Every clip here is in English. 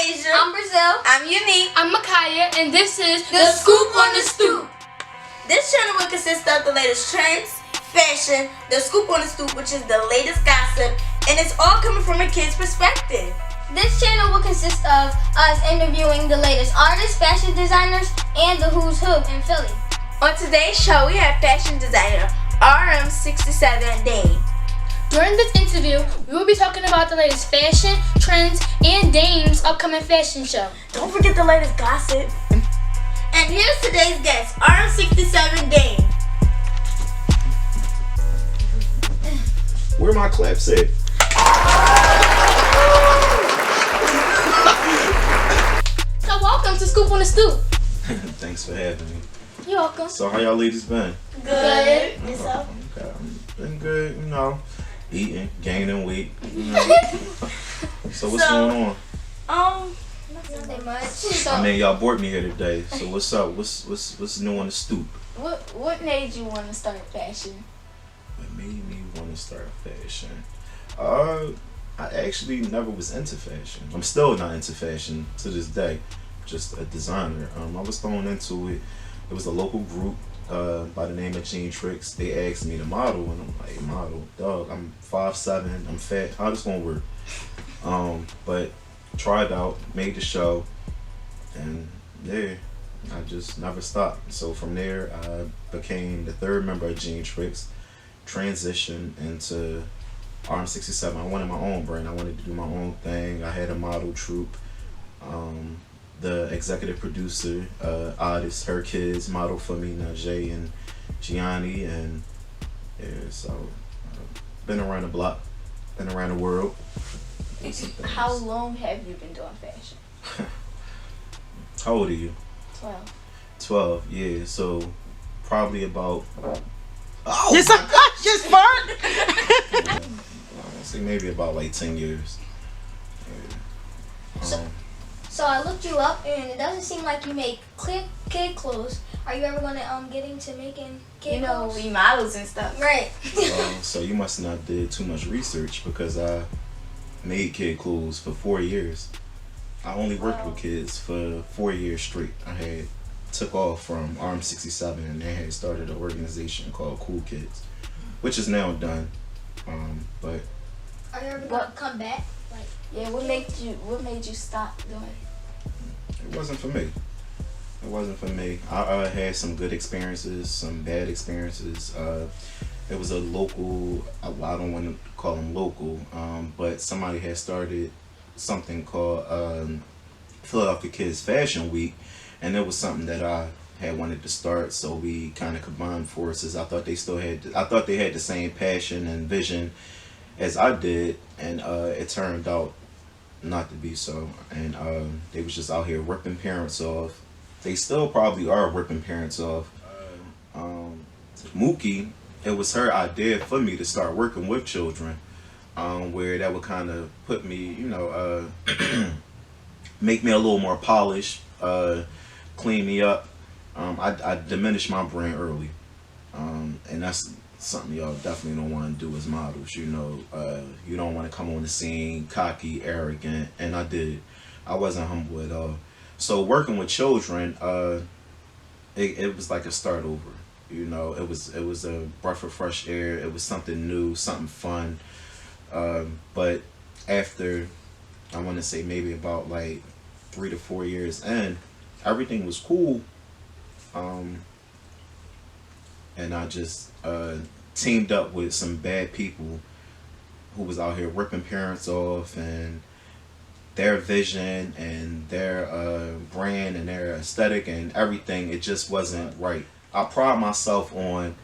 Sy'Asia. I'm Brazil. I'm Eunique. I'm Makiyah, and this is The Scoop on the Stoop. This channel will consist of the latest trends, fashion, the scoop on the stoop, which is the latest gossip, and it's all coming from a kid's perspective. This channel will consist of us interviewing the latest artists, fashion designers, and the who's who in Philly. On today's show, we have fashion designer RM67 Dane. During this interview, we will be talking about the latest fashion, trends, and Dame's upcoming fashion show. Don't forget the latest gossip. And here's today's guest, RM67 Dane. Where my claps at? So welcome to Scoop on the Stoop. Thanks for having me. You're welcome. So how y'all ladies been? Good. Yourself? Okay, been good, you know. Eating, gaining weight, you know. So what's going on? Nothing much. I mean, y'all brought me here today. So what's up? What's new on the stoop? What made you want to start fashion? What made me want to start fashion? I actually never was into fashion. I'm still not into fashion to this day. Just a designer. I was thrown into it. It was a local group by the name of Eunique. They asked me to model, and I'm like, model, dog. I'm 5'7", I'm fat. How this gonna work? But tried out, made the show, and yeah, I just never stopped. So from there, I became the third member of Eunique. Transitioned into RM67. I wanted my own brand. I wanted to do my own thing. I had a model troupe. The executive producer, artist, her kids model for me, Najee and Gianni, and yeah, so been around the block, been around the world. How long have you been doing fashion? How old are you? 12. 12, yeah, so probably about Just fart. I say maybe about like 10 years. Yeah. So I looked you up, and it doesn't seem like you make kid clothes. Are you ever gonna get into making kid clothes? we models and stuff. Right. So you must not did too much research, because I made kid clothes for 4 years. I only worked with kids for 4 years straight. I had took off from RM67, and they had started an organization called Cool Kids, which is now done. But Are you ever gonna come back? Like, Yeah, what made you stop doing it? it wasn't for me. It wasn't for me. I had some good experiences, some bad experiences. It was a local, I don't want to call them local, but somebody had started something called Philadelphia Kids Fashion Week, and it was something that I had wanted to start, so we kind of combined forces. I thought they had the same passion and vision as I did, and it turned out not to be so. And they was just out here ripping parents off. They still probably are ripping parents off. Mookie, it was her idea for me to start working with children, where that would kind of put me, you know, make me a little more polished, clean me up. I diminished my brand early, and that's something y'all definitely don't want to do as models. You know, you don't want to come on the scene cocky, arrogant, and I did. I wasn't humble at all. So working with children, it was like a start over. You know, it was a breath of fresh air. It was something new, something fun. But after, I want to say maybe about like 3 to 4 years in, everything was cool. And I just teamed up with some bad people who was out here ripping parents off, and their vision and their brand and their aesthetic and everything, it just wasn't right. I pride myself on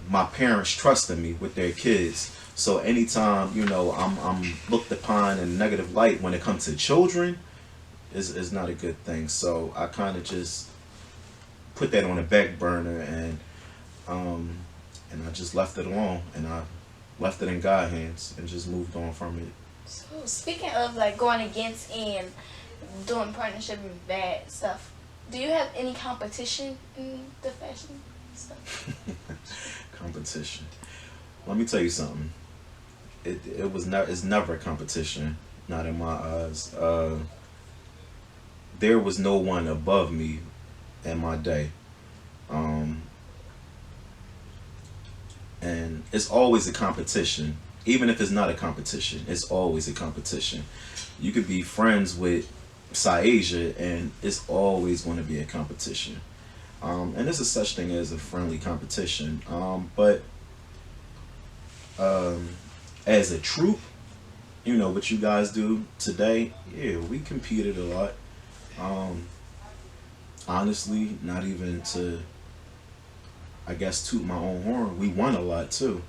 my parents trusting me with their kids. So anytime, you know, I'm looked upon in a negative light when it comes to children, is not a good thing. So I kind of just put that on the back burner, and I just left it alone, and I left it in God's hands and just moved on from it. So speaking of like going against and doing partnership and bad stuff, do you have any competition in the fashion stuff? Competition. Let me tell you something. It's never a competition, not in my eyes. there was no one above me in my day. Um, and it's always a competition. Even if it's not a competition, it's always a competition. You could be friends with Sy'Asia, and it's always going to be a competition. And there's a such thing as a friendly competition. But as a troop, you know what you guys do today. Yeah, we competed a lot. Honestly, not even to, I guess, toot my own horn. We won a lot too.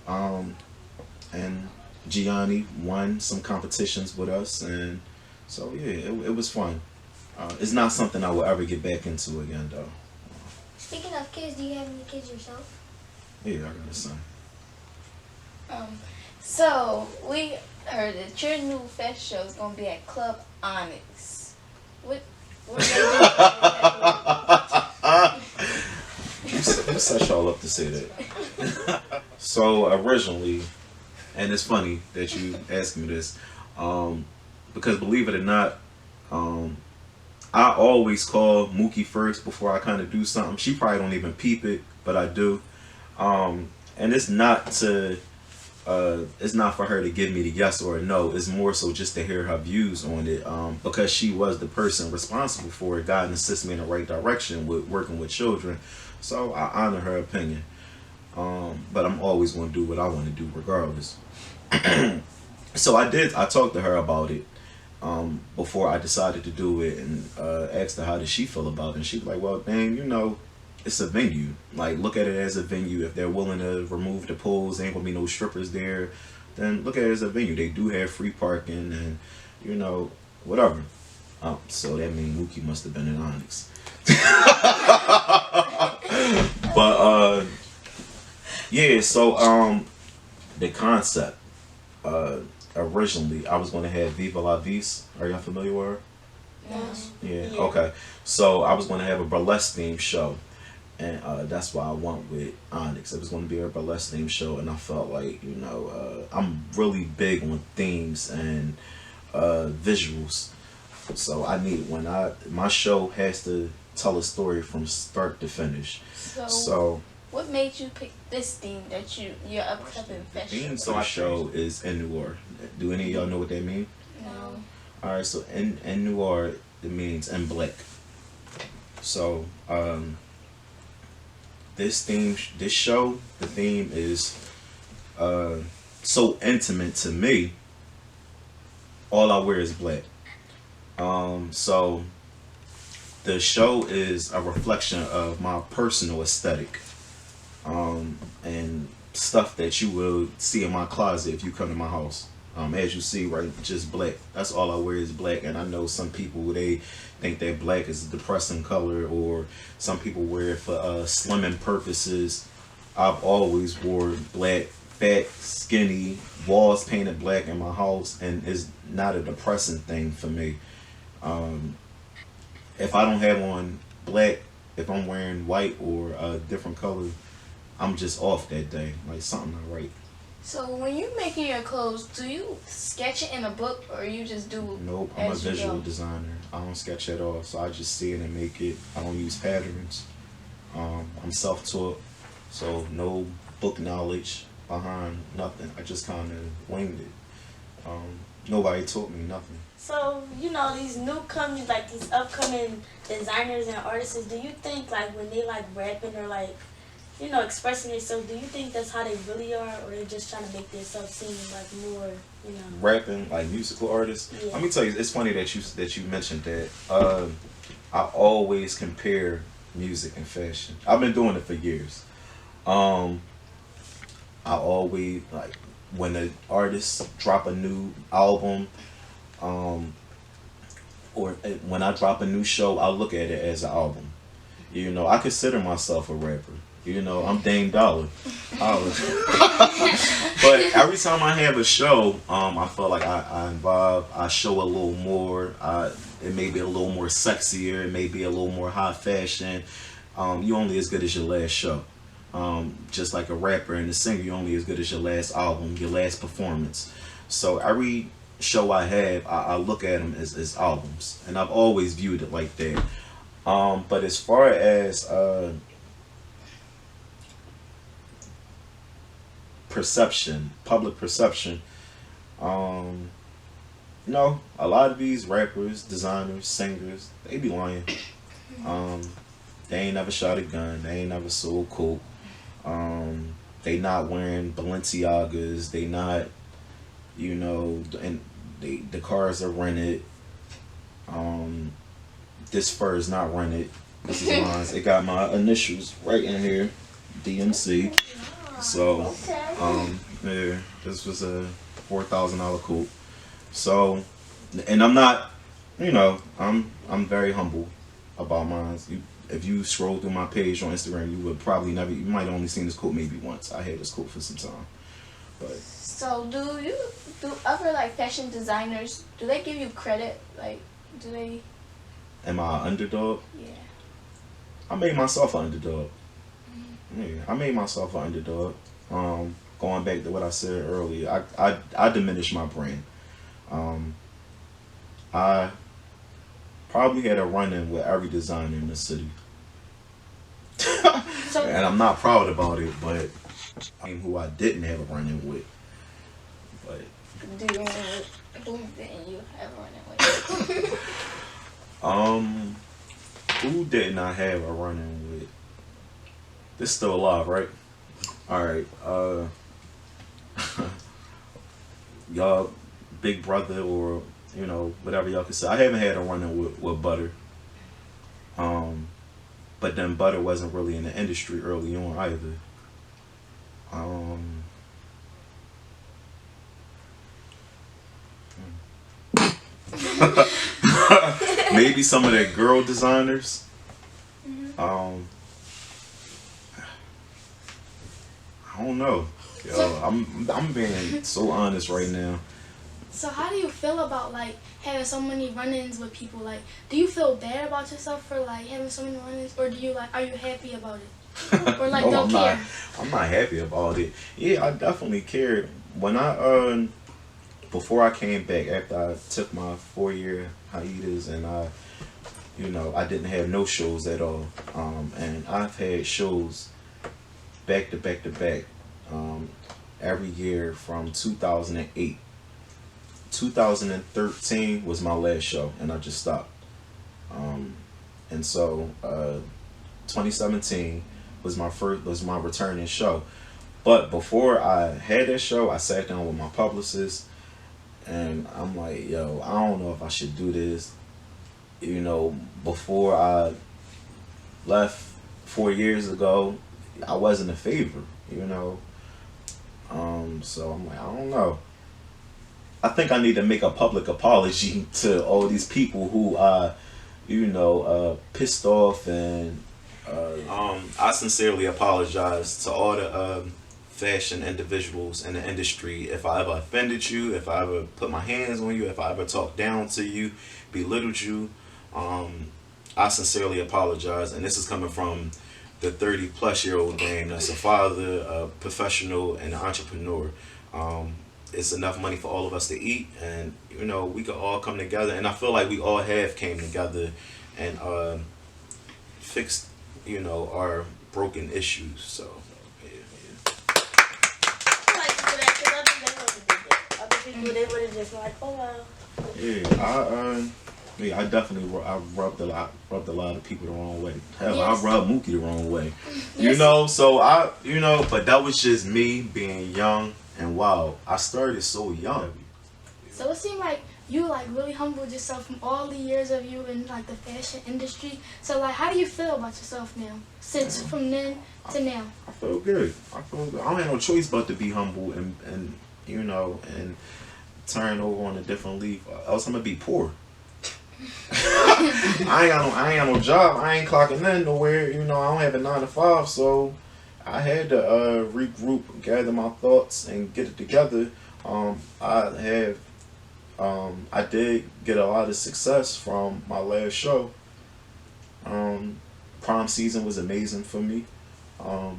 And Gianni won some competitions with us, and so yeah, it was fun. It's not something I will ever get back into again, though. Speaking of kids, do you have any kids yourself? Yeah, I got a son. So we heard that your new fashion show is gonna be at Club Onyx. What made You set y'all up to say that. So originally, and it's funny that you asked me this, because believe it or not, I always call Mookie first before I kind of do something. She probably don't even peep it, but I do. And it's not to, it's not for her to give me the yes or a no. It's more so just to hear her views on it, because she was the person responsible for it, guiding and assist me in the right direction with working with children. So I honor her opinion. But I'm always going to do what I want to do regardless. So I talked to her about it before I decided to do it, and asked her how did she feel about it. And she was like, well, dang, you know, it's a venue. Like, look at it as a venue. If they're willing to remove the poles, ain't going to be no strippers there, then look at it as a venue. They do have free parking and, you know, whatever. So that means Mookie must have been in Onyx. But yeah, so the concept, originally I was going to have Viva La Vis. Are y'all familiar with her? Yes. Yeah, okay. So I was going to have a burlesque themed show, and that's why I went with Onyx. It was going to be a burlesque themed show, and I felt like, you know, I'm really big on themes and visuals. So I need, my show has to tell a story from start to finish. So what made you pick this theme that your upcoming the fashion theme show? to my show is En Noir. Do any of y'all know what that means? No. Alright, so en Noir, it means in black. So this show, the theme is so intimate to me. All I wear is black. So the show is a reflection of my personal aesthetic, and stuff that you will see in my closet if you come to my house. As you see, right, just black. That's all I wear is black. And I know some people, they think that black is a depressing color, or some people wear it for slimming purposes. I've always wore black, fat, skinny, walls painted black in my house, and it's not a depressing thing for me. If I don't have on black, if I'm wearing white or a different color, I'm just off that day. Like, something not right. So when you making your clothes, do you sketch it in a book, or you just do? Nope, I'm a as you visual go? designer. I don't sketch at all, so I just see it and make it. I don't use patterns. I'm self-taught, so no book knowledge behind nothing. I just kind of winged it. Nobody taught me nothing. So, you know, these newcomers, like these upcoming designers and artists, do you think, like, when they, like, rapping or, like, you know, expressing themselves, do you think that's how they really are, or they're just trying to make themselves seem, like, more, you know? Rapping, like musical artists? Yeah. Let me tell you, it's funny that you mentioned that. I always compare music and fashion. I've been doing it for years. I always, like, when an artist drop a new album, or when I drop a new show, I look at it as an album. You know, I consider myself a rapper. You know, I'm Dame Dollar. But every time I have a show, I feel like I involve, I show a little more. It may be a little more sexier. It may be a little more high fashion. You only as good as your last show. Just like a rapper and a singer, you're only as good as your last album, your last performance. So every show I have, I look at them as albums, and I've always viewed it like that. But as far as perception, public perception, no, a lot of these rappers, designers, singers, they be lying. Um, they ain't never shot a gun. They ain't never sold coke. They not wearing Balenciagas. They not, and the cars are rented. This fur is not rented. This is mine. It got my initials right in here, DMC. So, yeah, this was a $4,000 coupe. So, and I'm not, I'm very humble about mine. If you scroll through my page on Instagram, you would probably never, you might have only seen this coupe maybe once. I had this coupe for some time, but. So do other like fashion designers, do they give you credit? Like, do they? Am I an underdog? Yeah. I made myself an underdog. Yeah, I made myself an underdog. Going back to what I said earlier, I diminished my brand. I probably had a run-in with every designer in the city. And I'm not proud about it, but I mean, who I didn't have a run-in with. But Who didn't you have a run-in with? Who did not have a run-in with? This still alive, right? Alright, y'all, Big Brother, or whatever y'all can say. I haven't had a run-in with Butter. But then Butter wasn't really in the industry early on either. Maybe some of the girl designers. I don't know. Yo, I'm being so honest right now. So how do you feel about like having so many run-ins with people? Like, do you feel bad about yourself for like having so many run-ins, or are you happy about it? Or like No, don't care? I'm not happy about it. Yeah, I definitely cared. When I before I came back after I took my 4-year hiatus, and I didn't have no shows at all. And I've had shows back to back to back every year from 2008. 2013 was my last show, and I just stopped. And so 2017 was my returning show. But before I had that show, I sat down with my publicist, and I'm like, yo, I don't know if I should do this. Before I left 4 years ago, I wasn't a favor, so I'm like, I don't know. I think I need to make a public apology to all these people who pissed off, and I sincerely apologize to all the fashion individuals in the industry if I ever offended you, if I ever put my hands on you, if I ever talked down to you, belittled you. I sincerely apologize, and this is coming from the 30-plus-year-old man that's a father, a professional, and an entrepreneur. It's enough money for all of us to eat, and we could all come together, and I feel like we all have came together and fixed our broken issues. So I like to do that because I think they wouldn't do that. Other people, they would have just like, oh well. yeah, I definitely rubbed a lot of people the wrong way. Hell, Yes. I rubbed Mookie the wrong way. Yes. So but that was just me being young and wild. I started so young. So it seemed like you like really humbled yourself from all the years of you in like the fashion industry. So like, how do you feel about yourself now? Since from then to now. I feel good. I don't have no choice but to be humble and turn over on a different leaf. Else I'm gonna be poor. I ain't got no job. I ain't clocking in nowhere. I don't have a 9 to 5, so I had to regroup, gather my thoughts, and get it together. I did get a lot of success from my last show. Prom season was amazing for me. I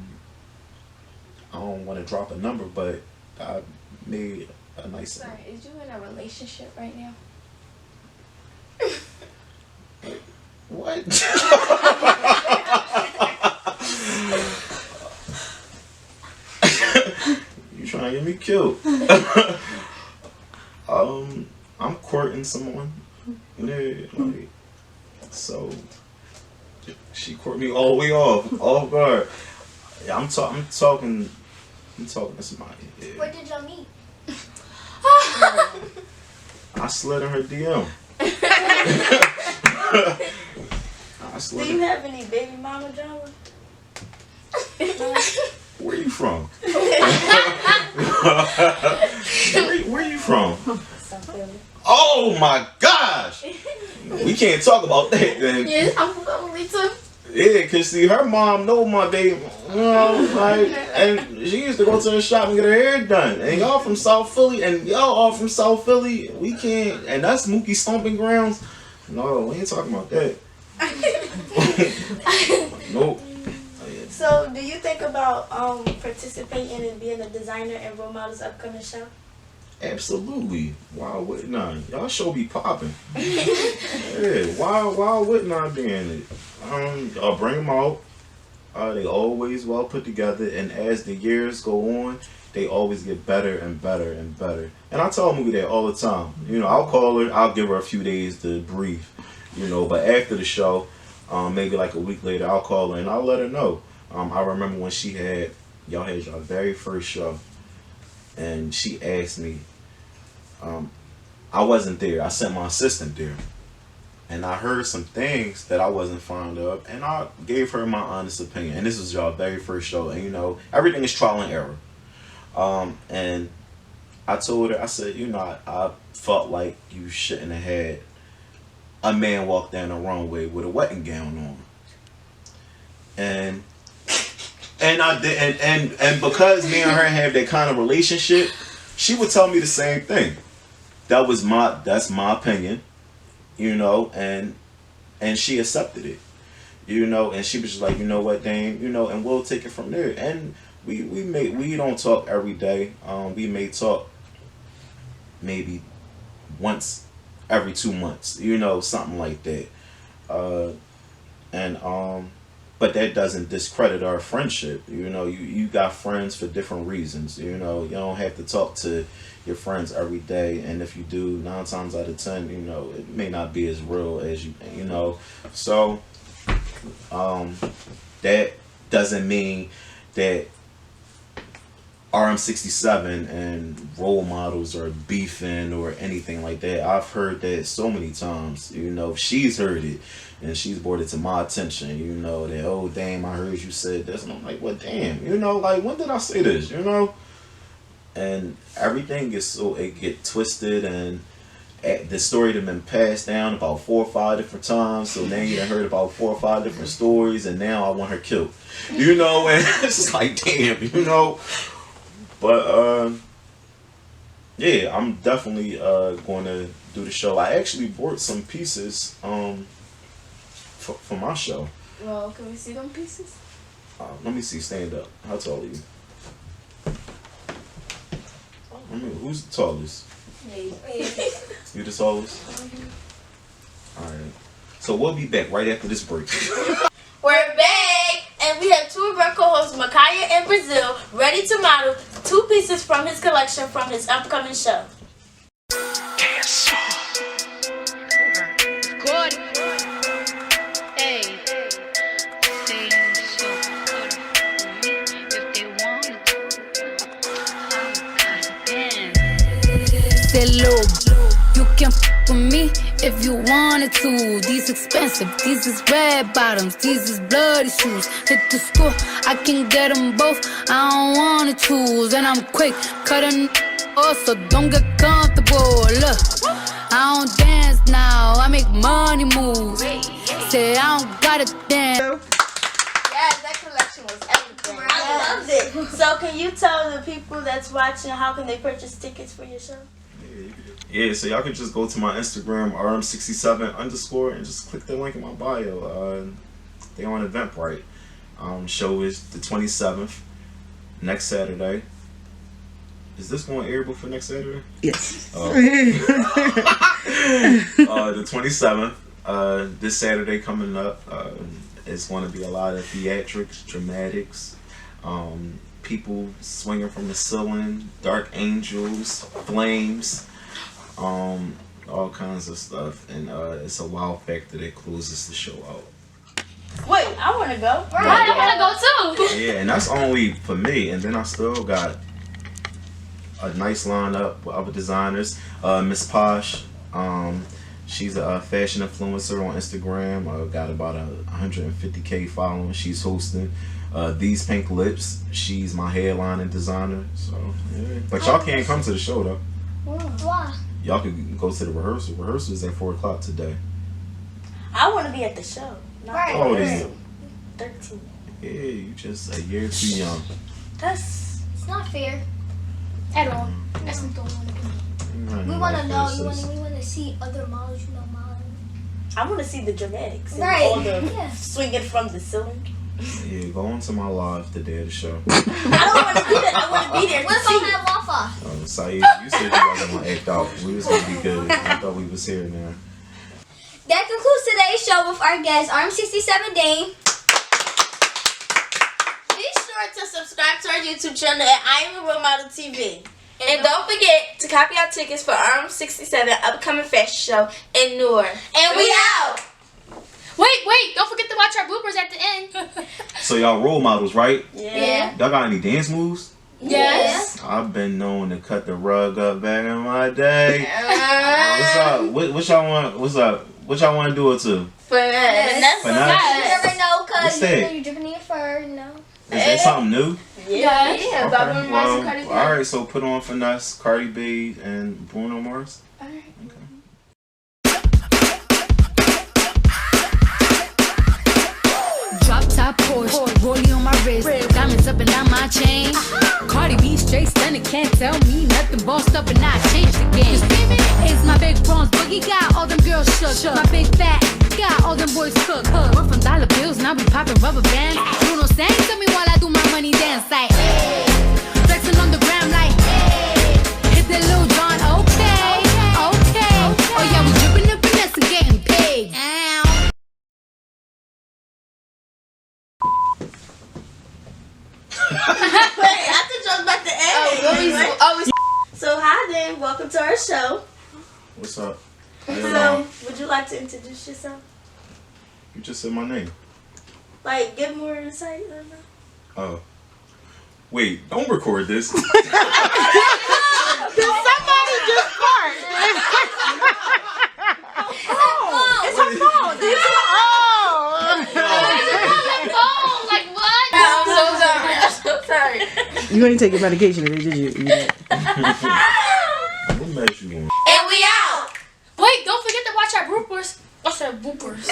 don't want to drop a number, but I made a nice. Sorry, is you in a relationship right now? What? You trying to get me killed? I'm courting someone. Yeah, like, so she courted me all the way off guard. Yeah, I'm talking to somebody. Yeah. Where did y'all meet? I slid in her DM. Do you have any baby mama drama? Where you from? where you from? Oh my gosh! We can't talk about that then. Yeah, I'm from Lisa. Yeah, cause see, her mom know my baby, you know, like, and she used to go to the shop and get her hair done. And y'all from South Philly, and y'all all from South Philly, we can't, and that's Mookie stomping grounds. No, we ain't talking about that. Nope. So, do you think about participating and being a designer in Role Model's upcoming show? Absolutely. Why wouldn't I? Y'all show be popping. Yeah. Why wouldn't I be in it? I'll bring them out. They always well put together, and as the years go on, they always get better and better and better. And I tell Mookie that all the time. You know, I'll call her. I'll give her a few days to breathe. You know, but after the show, maybe like a week later, I'll call her and I'll let her know. I remember when y'all had your very first show, and she asked me, I wasn't there, I sent my assistant there, and I heard some things that I wasn't fond of, and I gave her my honest opinion, and this was your very first show, and you know, everything is trial and error, and I told her, I said, you know, I felt like you shouldn't have had a man walk down the runway with a wedding gown on, and I did, and because me and her have that kind of relationship, she would tell me the same thing. That's my opinion, you know, and she accepted it, you know, and she was just like, you know what, Dame, you know, and we'll take it from there. And we don't talk every day. We may talk maybe once every 2 months, you know, something like that. But that doesn't discredit our friendship. You know, you got friends for different reasons. You know, you don't have to talk to your friends every day. And if you do, 9 times out of 10, you know, it may not be as real as you know. So, that doesn't mean that RM67 and role models are beefing or anything like that. I've heard that so many times. You know, she's heard it. And she's brought it to my attention, you know, that, oh, damn, I heard you said this. And I'm like, well, damn, you know, like, when did I say this, you know? And everything get twisted, and the story had been passed down about 4 or 5 different times. So now you done heard about 4 or 5 different stories, and now I want her killed, you know? And it's just like, damn, you know? But, yeah, I'm definitely going to do the show. I actually bought some pieces, for my show. Well, can we see them pieces? Let me see. Stand up. How tall are you? I mean, who's the tallest? Me. You the tallest? Alright. So we'll be back right after this break. We're back, and we have 2 of our co-hosts, Makiyah and Brazil, ready to model 2 pieces from his collection from his upcoming show. You can f with me if you wanted to. These expensive, these is red bottoms, these is bloody shoes. Hit the school, I can get them both, I don't wanna choose. And I'm quick, cutting off, so don't get comfortable. Look, I don't dance now, I make money moves. Say I don't gotta dance. Yeah, that collection was everything. I loved it. So can you tell the people that's watching how can they purchase tickets for your show? Yeah, so y'all can just go to my Instagram, RM67_ and just click the link in my bio. They on Eventbrite. Show is the 27th, next Saturday. Is this going to air before next Saturday? Yes. The 27th. This Saturday coming up. It's going to be a lot of theatrics, dramatics, people swinging from the ceiling, dark angels, flames, all kinds of stuff, and it's a wow factor that closes the show out. Wait, I want to go. Right, I want to go too. Yeah, and that's only for me, and then I still got a nice lineup with other designers. Miss Posh, she's a fashion influencer on Instagram. Got about 150K following. She's hosting. These Pink Lips, she's my headlining designer. So yeah, but y'all can't come to the show though. Why? Y'all could go to the rehearsal. Rehearsal is at 4:00 today. I want to be at the show. Right. How old are you? 13. Yeah, you just a year too young. That's It's not fair. At all. That's not the one. We want to know. We want to see other models. You know, models. I want to see the dramatics. And Right. all the Yeah. swinging from the ceiling. Yeah, go on to my live the day of the show. I don't want to do that. I want to be there to What if see. I have Wi-Fi? Sy'Asia, you said you wasn't gonna act out. We was gonna be good. I thought we was here now. That concludes today's show with our guest, RM67 Dame. Be sure to subscribe to our YouTube channel at IAmAroleMODEL TV. And don't forget to copy our tickets for RM67 upcoming fashion show in Newark. And we out! Wait, don't forget to watch our bloopers at the end. So y'all role models, right? Yeah. Y'all got any dance moves? Yes. I've been known to cut the rug up back in my day. What's up? What y'all want? What's up? What y'all want to do it to? Finesse. You never know, cause What's you that? know you're dripping in your fur. You know. Is that something new? Yeah. Yeah. Okay. Well, all right. So put on Finesse, Cardi B, and Bruno Mars. All right. Okay. Drop top Porsche, rollie on my wrist, diamonds up and down my chain. Cardi B straight stunning, can't tell me nothing. Bossed up and I changed the game. It's my big bronze boogie, got all them girls shook. My big fat, got all them boys cooked. We're from dollar bills, now we popping rubber bands. Bruno sang to me while I do my money dance like, hey. Flexing on the gram like, hey. Hit that Lil Jon, okay. Oh yeah, we dripping the finesse and getting paid. Ow. Wait, I have to jump back to A. So hi then, welcome to our show. What's up? So, would you like to introduce yourself? You just said my name. Like, give more insight on that? Oh. Wait, don't record this. Did somebody just fart? It's her phone. Like what? I'm so sorry. You ain't taking medication today, did you? What made you want? And we out! Wait, don't forget to watch our bloopers. What's our bloopers?